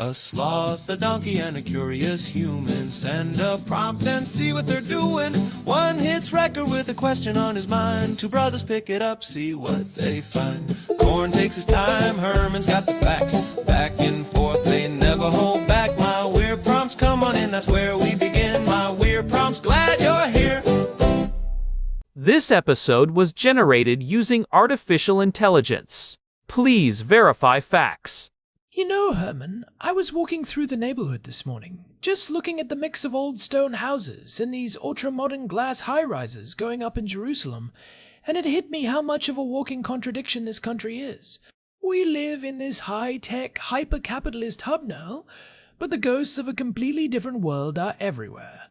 A sloth, a donkey, and a curious human. Send a prompt and see what they're doing. One hits record with a question on his mind. Two brothers pick it up, see what they find. Corn takes his time, Herman's got the facts. Back and forth, they never hold back. My weird prompts, come on in, that's where we begin. My weird prompts, glad you're here. This episode was generated using artificial intelligence. Please verify facts. You know, Herman, I was walking through the neighborhood this morning, just looking at the mix of old stone houses and these ultra-modern glass high-rises going up in Jerusalem, and it hit me how much of a walking contradiction this country is. We live in this high-tech, hyper-capitalist hub now, but the ghosts of a completely different world are everywhere.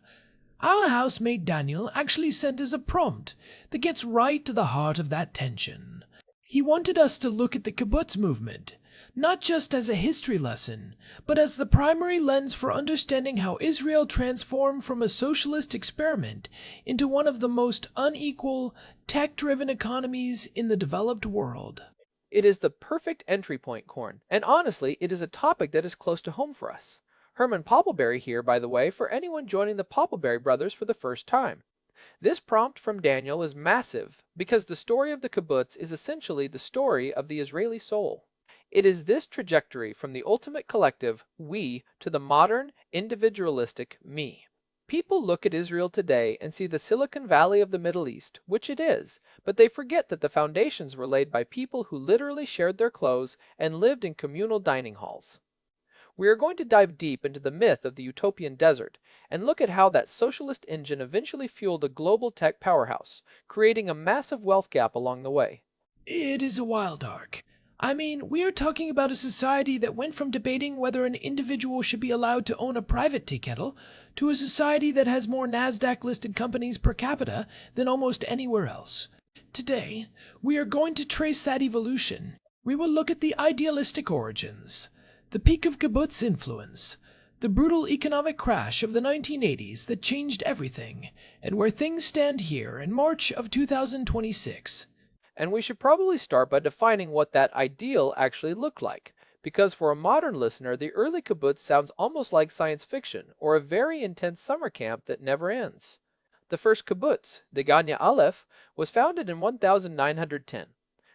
Our housemate Daniel actually sent us a prompt that gets right to the heart of that tension. He wanted us to look at the Kibbutz movement, not just as a history lesson, but as the primary lens for understanding how Israel transformed from a socialist experiment into one of the most unequal, tech-driven economies in the developed world. It is the perfect entry point, Korn, and honestly, it is a topic that is close to home for us. Herman Poppleberry here, by the way, for anyone joining the Poppleberry brothers for the first time. This prompt from Daniel is massive because the story of the kibbutz is essentially the story of the Israeli soul. It is this trajectory from the ultimate collective, we, to the modern, individualistic, me. People look at Israel today and see the Silicon Valley of the Middle East, which it is, but they forget that the foundations were laid by people who literally shared their clothes and lived in communal dining halls. We are going to dive deep into the myth of the utopian desert and look at how that socialist engine eventually fueled a global tech powerhouse, creating a massive wealth gap along the way. It is a wild arc. I mean, we are talking about a society that went from debating whether an individual should be allowed to own a private tea kettle to a society that has more Nasdaq-listed companies per capita than almost anywhere else. Today, we are going to trace that evolution. We will look at the idealistic origins, the peak of kibbutz influence, the brutal economic crash of the 1980s that changed everything, and where things stand here in March of 2026. And we should probably start by defining what that ideal actually looked like, because for a modern listener, the early kibbutz sounds almost like science fiction or a very intense summer camp that never ends. The first kibbutz, the Ganya Aleph, was founded in 1910.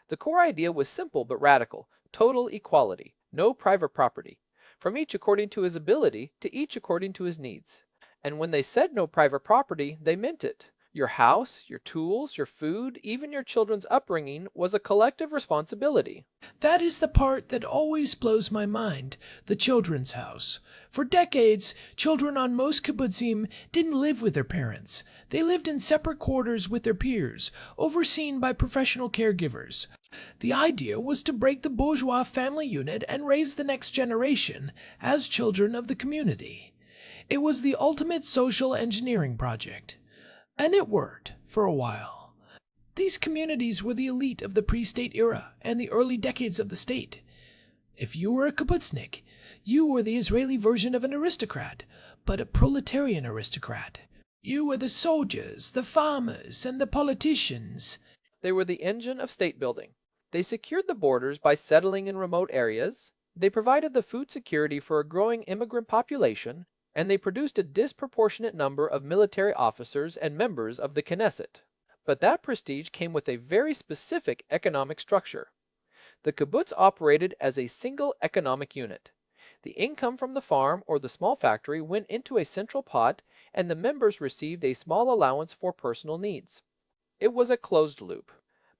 The core idea was simple but radical: total equality, no private property, from each according to his ability to each according to his needs. And when they said no private property, they meant it. Your house, your tools, your food, even your children's upbringing was a collective responsibility. That is the part that always blows my mind, the children's house. For decades, children on most kibbutzim didn't live with their parents. They lived in separate quarters with their peers, overseen by professional caregivers. The idea was to break the bourgeois family unit and raise the next generation as children of the community. It was the ultimate social engineering project. And it worked for a while. These communities were the elite of the pre-state era and the early decades of the state. If you were a kibbutznik, you were the Israeli version of an aristocrat, but a proletarian aristocrat. You were the soldiers, the farmers, and the politicians. They were the engine of state building. They secured the borders by settling in remote areas. They provided the food security for a growing immigrant population, and they produced a disproportionate number of military officers and members of the Knesset. But that prestige came with a very specific economic structure. The kibbutz operated as a single economic unit. The income from the farm or the small factory went into a central pot, and the members received a small allowance for personal needs. It was a closed loop.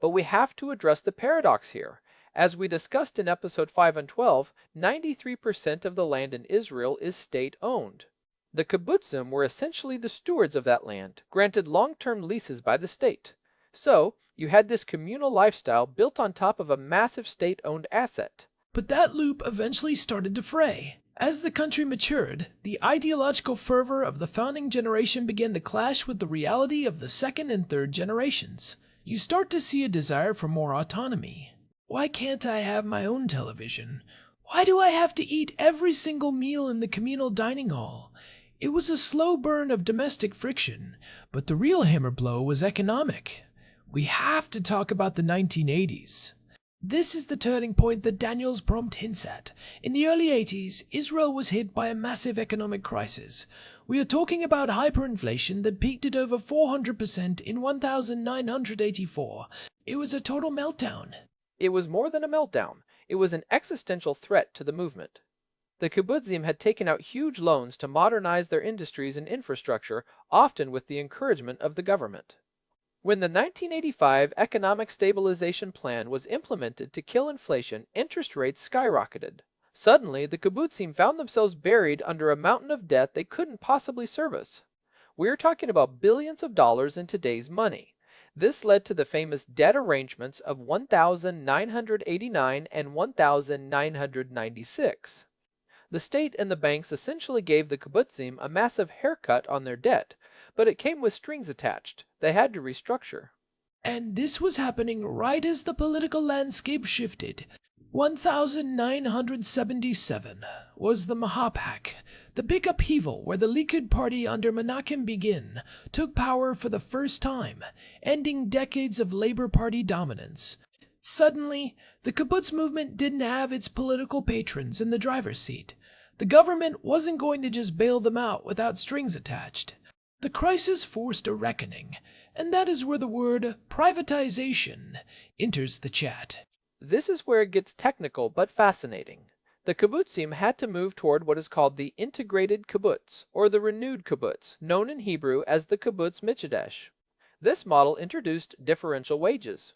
But we have to address the paradox here. As we discussed in episode 5 and 12, 93% of the land in Israel is state-owned. The kibbutzim were essentially the stewards of that land, granted long-term leases by the state. So, you had this communal lifestyle built on top of a massive state-owned asset. But that loop eventually started to fray. As the country matured, the ideological fervor of the founding generation began to clash with the reality of the second and third generations. You start to see a desire for more autonomy. Why can't I have my own television? Why do I have to eat every single meal in the communal dining hall? It was a slow burn of domestic friction, but the real hammer blow was economic. We have to talk about the 1980s. This is the turning point that Daniel's prompt hints at. In the early 80s, Israel was hit by a massive economic crisis. We are talking about hyperinflation that peaked at over 400% in 1984. It was a total meltdown. It was more than a meltdown. It was an existential threat to the movement. The kibbutzim had taken out huge loans to modernize their industries and infrastructure, often with the encouragement of the government. When the 1985 Economic Stabilization Plan was implemented to kill inflation, interest rates skyrocketed. Suddenly, the kibbutzim found themselves buried under a mountain of debt they couldn't possibly service. We're talking about billions of dollars in today's money. This led to the famous debt arrangements of 1989 and 1996. The state and the banks essentially gave the kibbutzim a massive haircut on their debt, but it came with strings attached. They had to restructure. And this was happening right as the political landscape shifted. 1977 was the Mahapach, the big upheaval where the Likud party under Menachem Begin took power for the first time, ending decades of Labor Party dominance. Suddenly, the kibbutz movement didn't have its political patrons in the driver's seat. The government wasn't going to just bail them out without strings attached. The crisis forced a reckoning, and that is where the word privatization enters the chat. This is where it gets technical but fascinating. The kibbutzim had to move toward what is called the integrated kibbutz, or the renewed kibbutz, known in Hebrew as the kibbutz mitchadesh. This model introduced differential wages.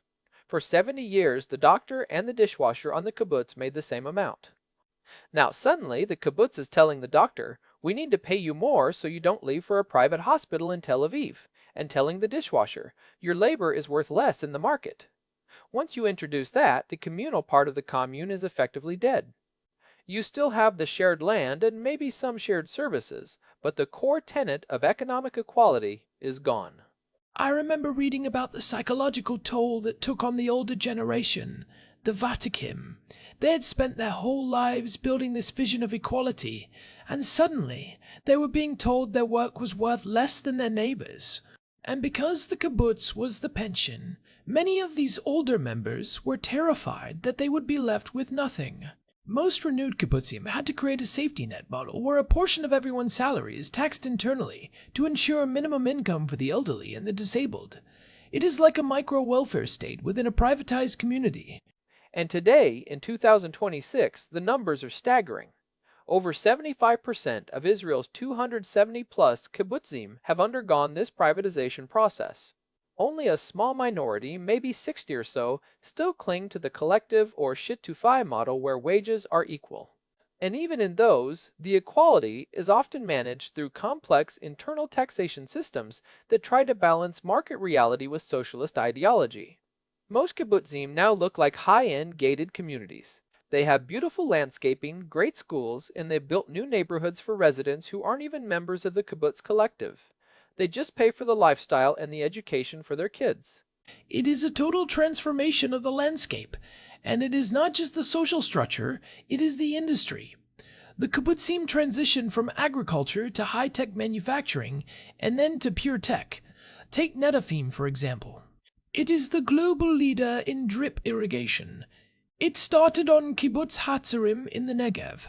For 70 years, the doctor and the dishwasher on the kibbutz made the same amount. Now suddenly, the kibbutz is telling the doctor, we need to pay you more so you don't leave for a private hospital in Tel Aviv, and telling the dishwasher, your labor is worth less in the market. Once you introduce that, the communal part of the commune is effectively dead. You still have the shared land and maybe some shared services, but the core tenet of economic equality is gone. I remember reading about the psychological toll that took on the older generation, the Vatikim. They had spent their whole lives building this vision of equality, and suddenly they were being told their work was worth less than their neighbors. And because the kibbutz was the pension, many of these older members were terrified that they would be left with nothing. Most renewed kibbutzim had to create a safety net model where a portion of everyone's salary is taxed internally to ensure minimum income for the elderly and the disabled. It is like a micro-welfare state within a privatized community. And today, in 2026, the numbers are staggering. Over 75% of Israel's 270-plus kibbutzim have undergone this privatization process. Only a small minority, maybe 60 or so, still cling to the collective or shit-to-fi model where wages are equal. And even in those, the equality is often managed through complex internal taxation systems that try to balance market reality with socialist ideology. Most kibbutzim now look like high-end gated communities. They have beautiful landscaping, great schools, and they've built new neighborhoods for residents who aren't even members of the kibbutz collective. They just pay for the lifestyle and the education for their kids. It is a total transformation of the landscape, and it is not just the social structure, it is the industry. The kibbutzim transition from agriculture to high-tech manufacturing, and then to pure tech. Take Netafim, for example. It is the global leader in drip irrigation. It started on Kibbutz Hatzerim in the Negev.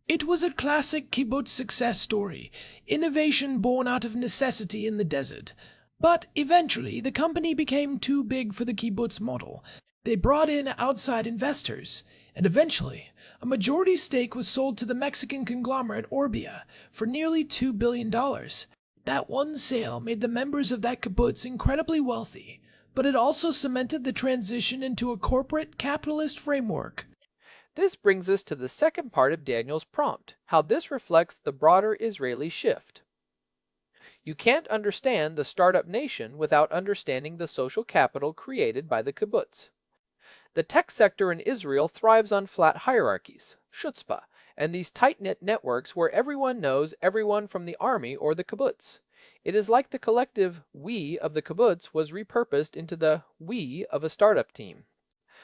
It was a classic kibbutz success story, innovation born out of necessity in the desert. But eventually, the company became too big for the kibbutz model. They brought in outside investors, and eventually, a majority stake was sold to the Mexican conglomerate Orbia for nearly $2 billion. That one sale made the members of that kibbutz incredibly wealthy, but it also cemented the transition into a corporate capitalist framework. This brings us to the second part of Daniel's prompt, how this reflects the broader Israeli shift. You can't understand the startup nation without understanding the social capital created by the kibbutz. The tech sector in Israel thrives on flat hierarchies, chutzpah, and these tight-knit networks where everyone knows everyone from the army or the kibbutz. It is like the collective we of the kibbutz was repurposed into the we of a startup team.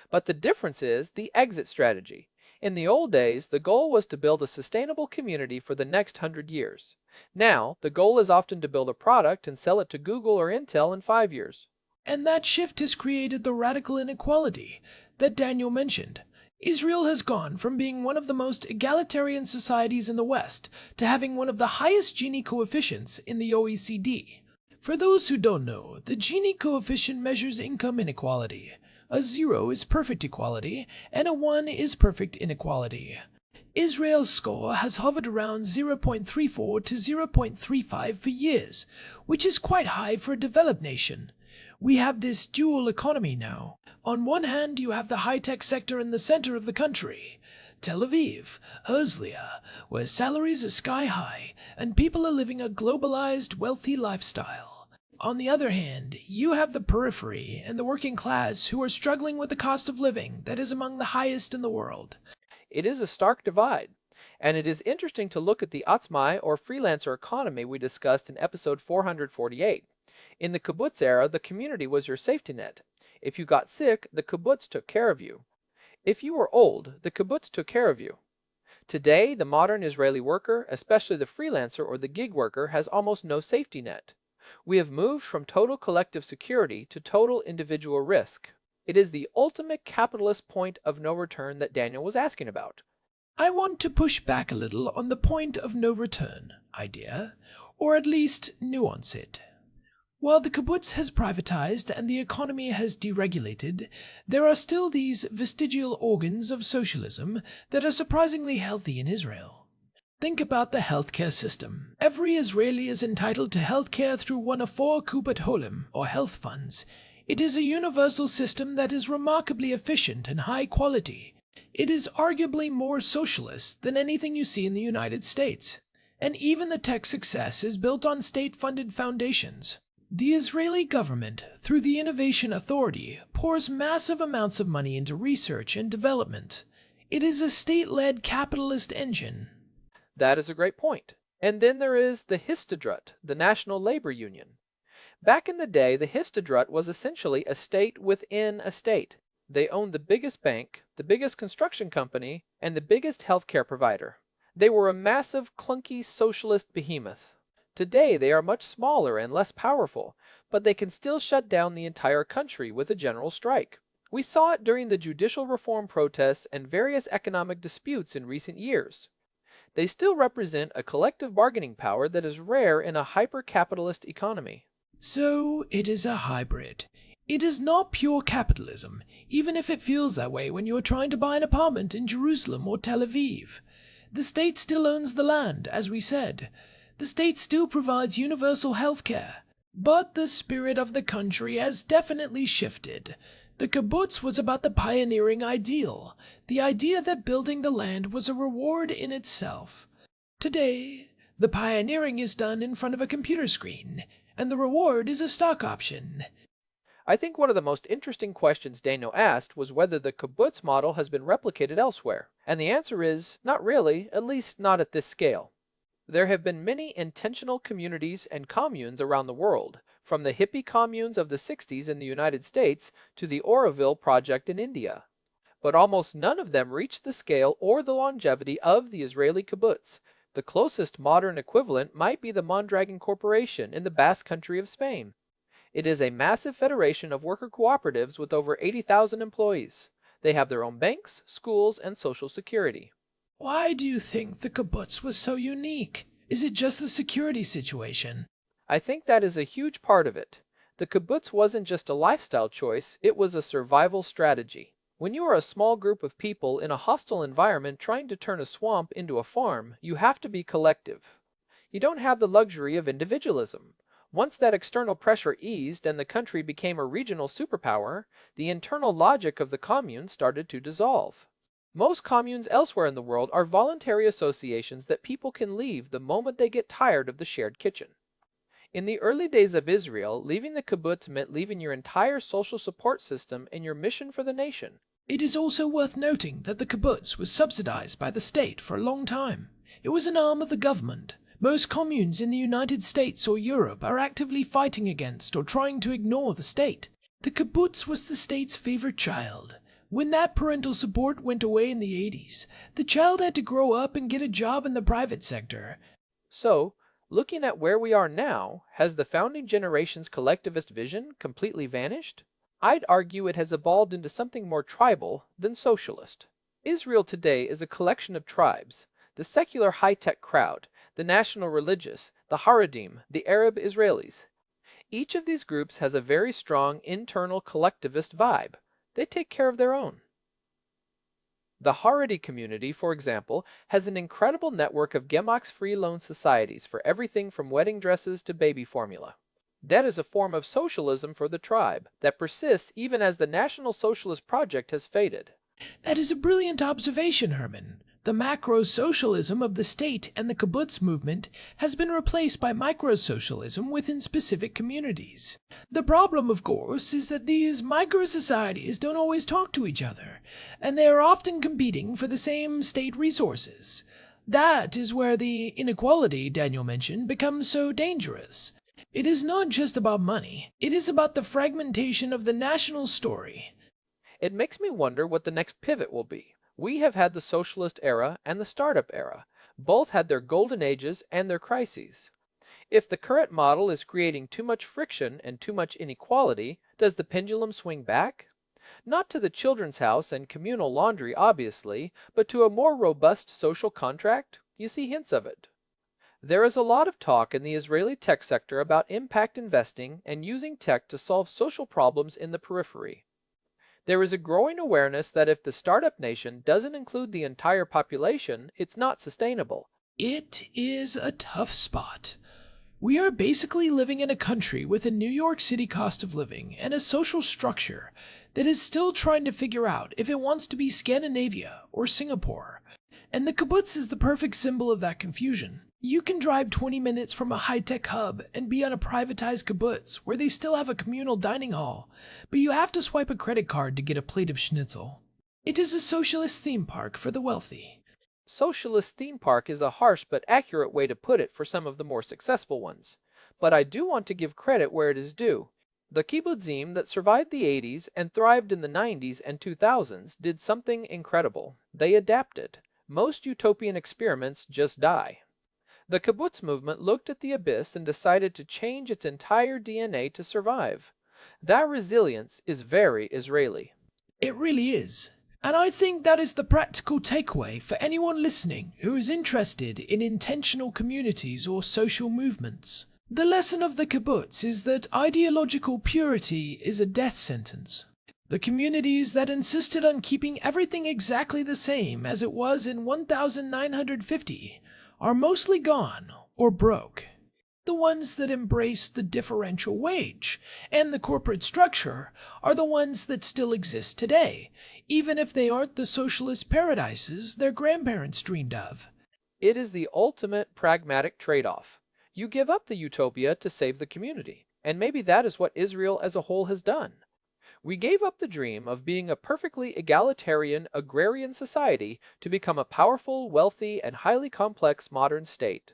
But the difference is the exit strategy. In the old days, the goal was to build a sustainable community for the next 100 years. Now, the goal is often to build a product and sell it to Google or Intel in 5 years. And that shift has created the radical inequality that Daniel mentioned. Israel has gone from being one of the most egalitarian societies in the West to having one of the highest Gini coefficients in the OECD. For those who don't know, the Gini coefficient measures income inequality. A 0 is perfect equality, and a 1 is perfect inequality. Israel's score has hovered around 0.34 to 0.35 for years, which is quite high for a developed nation. We have this dual economy now. On one hand, you have the high-tech sector in the center of the country, Tel Aviv, Herzliya, where salaries are sky-high and people are living a globalized, wealthy lifestyle. On the other hand, you have the periphery and the working class who are struggling with the cost of living that is among the highest in the world. It is a stark divide, and it is interesting to look at the Atzmai or freelancer economy we discussed in episode 448. In the kibbutz era, the community was your safety net. If you got sick, the kibbutz took care of you. If you were old, the kibbutz took care of you. Today, the modern Israeli worker, especially the freelancer or the gig worker, has almost no safety net. We have moved from total collective security to total individual risk. It is the ultimate capitalist point of no return that Daniel was asking about. I want to push back a little on the point of no return idea, or at least nuance it. While the kibbutz has privatized and the economy has deregulated, there are still these vestigial organs of socialism that are surprisingly healthy in Israel. Think about the healthcare system. Every Israeli is entitled to healthcare through one of 4 Kubat Holim, or health funds. It is a universal system that is remarkably efficient and high quality. It is arguably more socialist than anything you see in the United States. And even the tech success is built on state-funded foundations. The Israeli government, through the Innovation Authority, pours massive amounts of money into research and development. It is a state-led capitalist engine. That is a great point. And then there is the Histadrut, the National Labor Union. Back in the day, the Histadrut was essentially a state within a state. They owned the biggest bank, the biggest construction company, and the biggest healthcare provider. They were a massive, clunky socialist behemoth. Today, they are much smaller and less powerful, but they can still shut down the entire country with a general strike. We saw it during the judicial reform protests and various economic disputes in recent years. They still represent a collective bargaining power that is rare in a hyper-capitalist economy. So, it is a hybrid. It is not pure capitalism, even if it feels that way when you are trying to buy an apartment in Jerusalem or Tel Aviv. The state still owns the land, as we said. The state still provides universal health care. But the spirit of the country has definitely shifted. The kibbutz was about the pioneering ideal, the idea that building the land was a reward in itself. Today, the pioneering is done in front of a computer screen, and the reward is a stock option. I think one of the most interesting questions Daniel asked was whether the kibbutz model has been replicated elsewhere, and the answer is not really, at least not at this scale. There have been many intentional communities and communes around the world, from the hippie communes of the 60s in the United States to the Auroville project in India. But almost none of them reached the scale or the longevity of the Israeli kibbutz. The closest modern equivalent might be the Mondragon Corporation in the Basque Country of Spain. It is a massive federation of worker cooperatives with over 80,000 employees. They have their own banks, schools, and social security. Why do you think the kibbutz was so unique? Is it just the security situation? I think that is a huge part of it. The kibbutz wasn't just a lifestyle choice, it was a survival strategy. When you are a small group of people in a hostile environment trying to turn a swamp into a farm, you have to be collective. You don't have the luxury of individualism. Once that external pressure eased and the country became a regional superpower, the internal logic of the commune started to dissolve. Most communes elsewhere in the world are voluntary associations that people can leave the moment they get tired of the shared kitchen. In the early days of Israel, leaving the kibbutz meant leaving your entire social support system and your mission for the nation. It is also worth noting that the kibbutz was subsidized by the state for a long time. It was an arm of the government. Most communes in the United States or Europe are actively fighting against or trying to ignore the state. The kibbutz was the state's favorite child. When that parental support went away in the 80s, the child had to grow up and get a job in the private sector. So, looking at where we are now, has the founding generation's collectivist vision completely vanished? I'd argue it has evolved into something more tribal than socialist. Israel today is a collection of tribes: the secular high-tech crowd, the national religious, the Haredim, the Arab Israelis. Each of these groups has a very strong internal collectivist vibe. They take care of their own. The Haredi community, for example, has an incredible network of Gemox-free loan societies for everything from wedding dresses to baby formula. That is a form of socialism for the tribe that persists even as the National Socialist project has faded. That is a brilliant observation, Herman. The macro-socialism of the state and the kibbutz movement has been replaced by micro-socialism within specific communities. The problem, of course, is that these micro-societies don't always talk to each other, and they are often competing for the same state resources. That is where the inequality Daniel mentioned becomes so dangerous. It is not just about money. It is about the fragmentation of the national story. It makes me wonder what the next pivot will be. We have had the socialist era and the startup era. Both had their golden ages and their crises. If the current model is creating too much friction and too much inequality, does the pendulum swing back? Not to the children's house and communal laundry, obviously, but to a more robust social contract? You see hints of it. There is a lot of talk in the Israeli tech sector about impact investing and using tech to solve social problems in the periphery. There is a growing awareness that if the startup nation doesn't include the entire population, it's not sustainable. It is a tough spot. We are basically living in a country with a New York City cost of living and a social structure that is still trying to figure out if it wants to be Scandinavia or Singapore. And the kibbutz is the perfect symbol of that confusion. You can drive 20 minutes from a high-tech hub and be on a privatized kibbutz where they still have a communal dining hall, but you have to swipe a credit card to get a plate of schnitzel. It is a socialist theme park for the wealthy. Socialist theme park is a harsh but accurate way to put it for some of the more successful ones. But I do want to give credit where it is due. The kibbutzim that survived the 80s and thrived in the 90s and 2000s did something incredible. They adapted. Most utopian experiments just die. The kibbutz movement looked at the abyss and decided to change its entire DNA to survive. That resilience is very Israeli. It really is. And I think that is the practical takeaway for anyone listening who is interested in intentional communities or social movements. The lesson of the kibbutz is that ideological purity is a death sentence. The communities that insisted on keeping everything exactly the same as it was in 1950 are mostly gone or broke. The ones that embrace the differential wage and the corporate structure are the ones that still exist today, even if they aren't the socialist paradises their grandparents dreamed of. It is the ultimate pragmatic trade-off. You give up the utopia to save the community, and maybe that is what Israel as a whole has done. We gave up the dream of being a perfectly egalitarian agrarian society to become a powerful, wealthy, and highly complex modern state.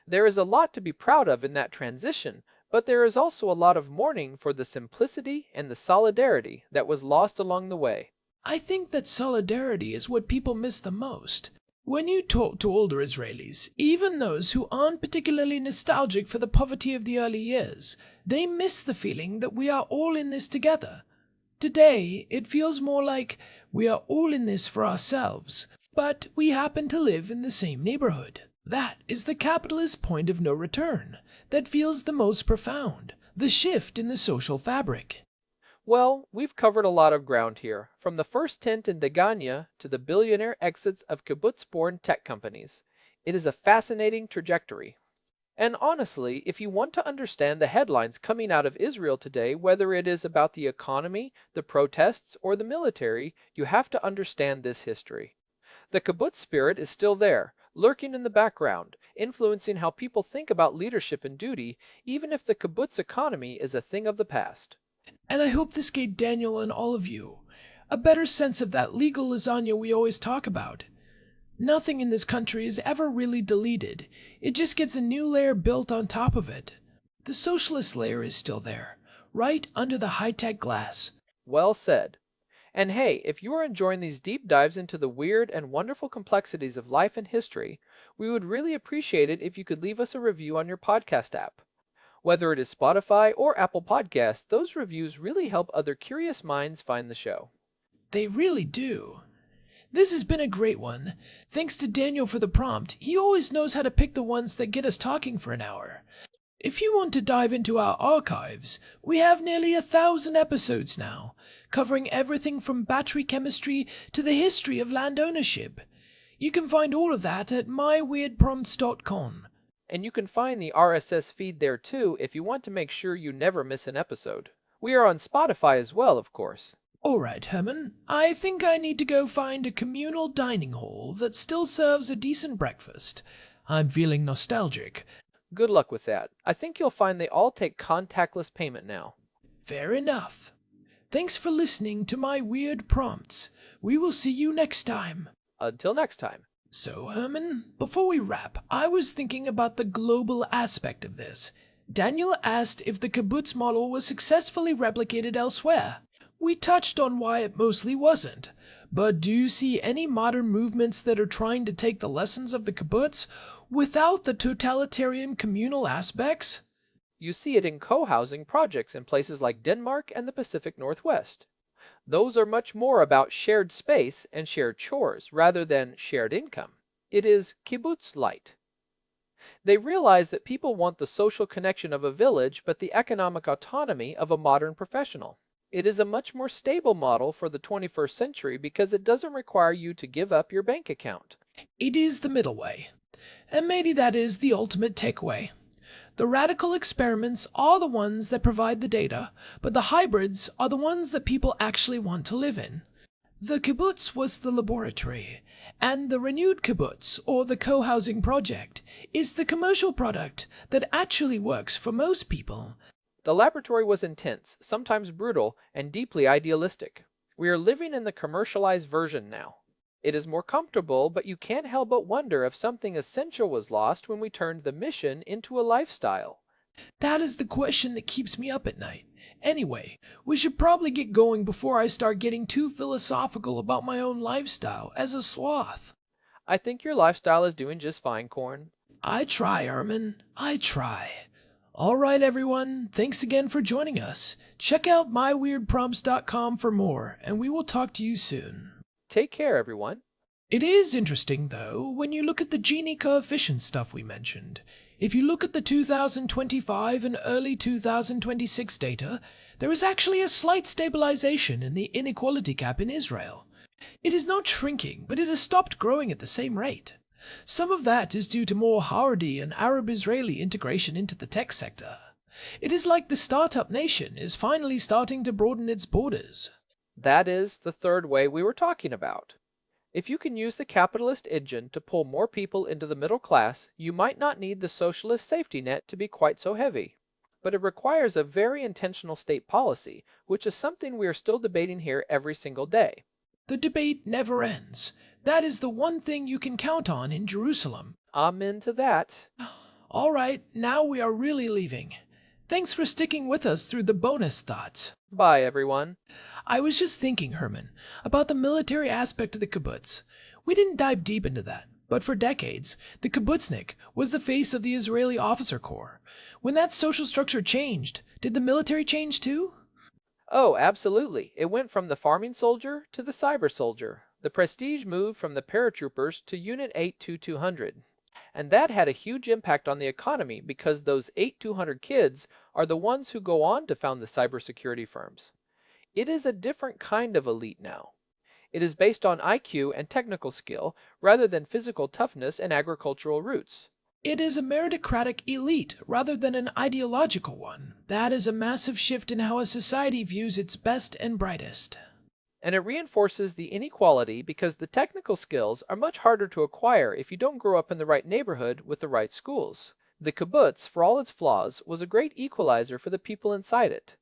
There is a lot to be proud of in that transition, but there is also a lot of mourning for the simplicity and the solidarity that was lost along the way. I think that solidarity is what people miss the most. When you talk to older Israelis, even those who aren't particularly nostalgic for the poverty of the early years, they miss the feeling that we are all in this together. Today, it feels more like we are all in this for ourselves, but we happen to live in the same neighborhood. That is the capitalist point of no return that feels the most profound, the shift in the social fabric. Well, we've covered a lot of ground here, from the first tent in Degania to the billionaire exits of kibbutz-born tech companies. It is a fascinating trajectory. And honestly, if you want to understand the headlines coming out of Israel today, whether it is about the economy, the protests, or the military, you have to understand this history. The kibbutz spirit is still there, lurking in the background, influencing how people think about leadership and duty, even if the kibbutz economy is a thing of the past. And I hope this gave Daniel and all of you a better sense of that legal lasagna we always talk about. Nothing in this country is ever really deleted. It just gets a new layer built on top of it. The socialist layer is still there, right under the high-tech glass. Well said. And hey, if you are enjoying these deep dives into the weird and wonderful complexities of life and history, we would really appreciate it if you could leave us a review on your podcast app. Whether it is Spotify or Apple Podcasts, those reviews really help other curious minds find the show. They really do. This has been a great one. Thanks to Daniel for the prompt. He always knows how to pick the ones that get us talking for an hour. If you want to dive into our archives, we have nearly 1,000 episodes now, covering everything from battery chemistry to the history of land ownership. You can find all of that at myweirdprompts.com. And you can find the RSS feed there too if you want to make sure you never miss an episode. We are on Spotify as well, of course. All right, Herman. I think I need to go find a communal dining hall that still serves a decent breakfast. I'm feeling nostalgic. Good luck with that. I think you'll find they all take contactless payment now. Fair enough. Thanks for listening to my weird prompts. We will see you next time. Until next time. So, Herman, before we wrap, I was thinking about the global aspect of this. Daniel asked if the kibbutz model was successfully replicated elsewhere. We touched on why it mostly wasn't. But do you see any modern movements that are trying to take the lessons of the kibbutz without the totalitarian communal aspects? You see it in co-housing projects in places like Denmark and the Pacific Northwest. Those are much more about shared space and shared chores rather than shared income. It is kibbutz light. They realize that people want the social connection of a village but the economic autonomy of a modern professional. It is a much more stable model for the 21st century because it doesn't require you to give up your bank account. It is the middle way. And maybe that is the ultimate takeaway. The radical experiments are the ones that provide the data, but the hybrids are the ones that people actually want to live in. The kibbutz was the laboratory, and the renewed kibbutz, or the co-housing project, is the commercial product that actually works for most people. The laboratory was intense, sometimes brutal, and deeply idealistic. We are living in the commercialized version now. It is more comfortable, but you can't help but wonder if something essential was lost when we turned the mission into a lifestyle. That is the question that keeps me up at night. Anyway, we should probably get going before I start getting too philosophical about my own lifestyle as a sloth. I think your lifestyle is doing just fine, Corn. I try, Herman. I try. All right, everyone. Thanks again for joining us. Check out myweirdprompts.com for more, and we will talk to you soon. Take care, everyone. It is interesting, though, when you look at the Gini coefficient stuff we mentioned. If you look at the 2025 and early 2026 data, there is actually a slight stabilization in the inequality gap in Israel. It is not shrinking, but it has stopped growing at the same rate. Some of that is due to more Haredi and Arab-Israeli integration into the tech sector. It is like the startup nation is finally starting to broaden its borders. That is the third way we were talking about. If you can use the capitalist engine to pull more people into the middle class, you might not need the socialist safety net to be quite so heavy. But it requires a very intentional state policy, which is something we are still debating here every single day. The debate never ends. That is the one thing you can count on in Jerusalem. Amen to that. All right, now we are really leaving. Thanks for sticking with us through the bonus thoughts. Bye, everyone. I was just thinking, Herman, about the military aspect of the kibbutz. We didn't dive deep into that, but for decades, the kibbutznik was the face of the Israeli officer corps. When that social structure changed, did the military change too? Oh, absolutely. It went from the farming soldier to the cyber soldier. The prestige moved from the paratroopers to Unit 82200. And that had a huge impact on the economy because those 8200 kids are the ones who go on to found the cybersecurity firms. It is a different kind of elite now. It is based on IQ and technical skill rather than physical toughness and agricultural roots. It is a meritocratic elite rather than an ideological one. That is a massive shift in how a society views its best and brightest. And it reinforces the inequality because the technical skills are much harder to acquire if you don't grow up in the right neighborhood with the right schools. The kibbutz, for all its flaws, was a great equalizer for the people inside it.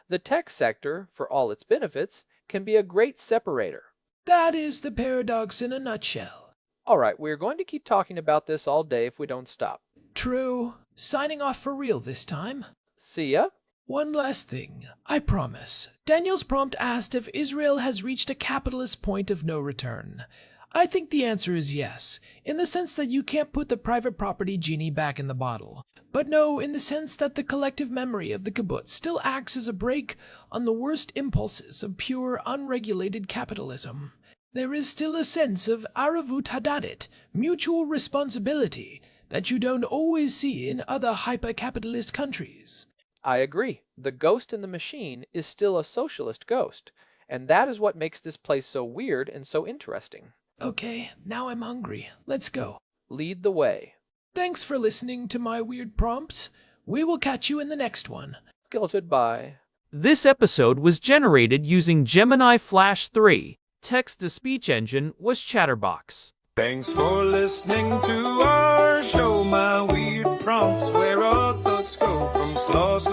The tech sector, for all its benefits, can be a great separator. That is the paradox in a nutshell. All right, we're going to keep talking about this all day if we don't stop. True. Signing off for real this time. See ya. One last thing, I promise. Daniel's prompt asked if Israel has reached a capitalist point of no return. I think the answer is yes, in the sense that you can't put the private property genie back in the bottle. but no, in the sense that the collective memory of the kibbutz still acts as a brake on the worst impulses of pure, unregulated capitalism. There is still a sense of aravut hadadit, mutual responsibility, that you don't always see in other hyper-capitalist countries. I agree. The ghost in the machine is still a socialist ghost, and that is what makes this place so weird and so interesting. Okay, now I'm hungry. Let's go. Lead the way. Thanks for listening to my weird prompts. We will catch you in the next one. Guilted by. This episode was generated using Gemini Flash 3. Text-to-speech engine was Chatterbox. Thanks for listening to our show, my weird prompts, where our thoughts go from sloss